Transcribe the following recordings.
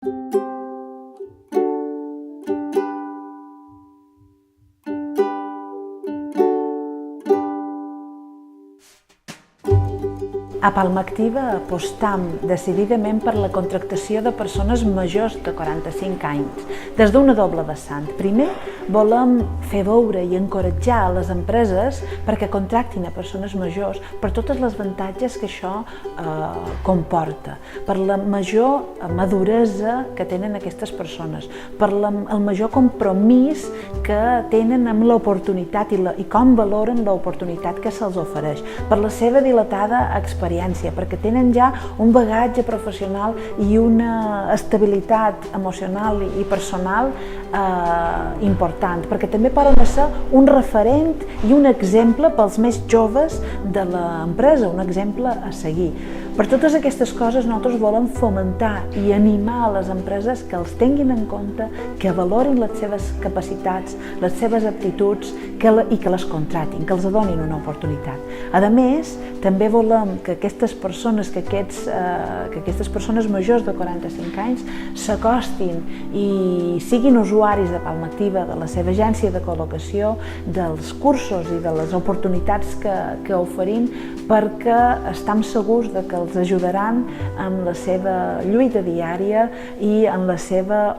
A Palma Activa apostam decididament per la contractació de persones majors de 45 anys, des d'una doble vessant. Primer, volem fer veure i encoratjar les empreses perquè contractin a persones majors per totes les avantatges que això comporta, per la major maduresa que tenen aquestes persones, per el major compromís que tenen amb l'oportunitat i com valoren l'oportunitat que se'ls ofereix, per la seva dilatada experiència, perquè tenen ja un bagatge professional i una estabilitat emocional i personal important, perquè també poden ser un referent i un exemple pels més joves de l'empresa, un exemple a seguir. Per totes aquestes coses nosaltres volem fomentar i animar a les empreses que els tinguin en compte, que valorin les seves capacitats, les seves aptituds i que les contractin, que els donin una oportunitat. A més, també volem que aquestes persones majors de 45 anys s'acostin i siguin usuaris de Palma Activa, de la seva agència de col·locació, dels cursos i de les oportunitats que oferim, perquè estem segurs que els ajudaran en la seva lluita diària i en la seva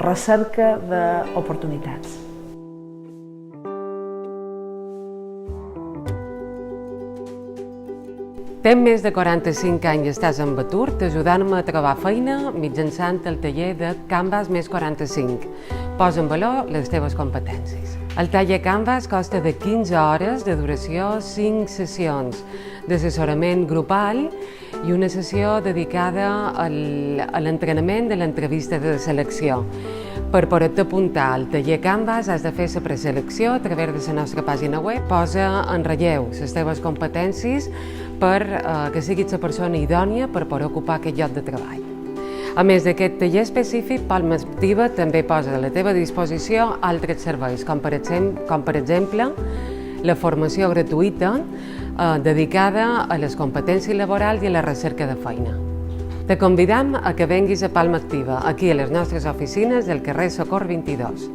recerca d'oportunitats. Tens més de 45 anys i estàs en atur, t'ajudant-me a trobar feina mitjançant el taller de Canvas més 45. Posa en valor les teves competències. El taller Canvas costa de 15 hores de duració, 5 sessions d'assessorament grupal i una sessió dedicada a l'entrenament de l'entrevista de selecció. Per poder-te apuntar al taller Canvas has de fer la preselecció a través de la nostra pàgina web. Posa en relleu les teves competències per que siguis la persona idònia per poder ocupar aquest lloc de treball. A més d'aquest taller específic, Palma Activa també posa a la teva disposició altres serveis, com per exemple la formació gratuïta dedicada a les competències laborals i a la recerca de feina. Te convidam a que venguis a Palma Activa, aquí a les nostres oficines del carrer Socor 22.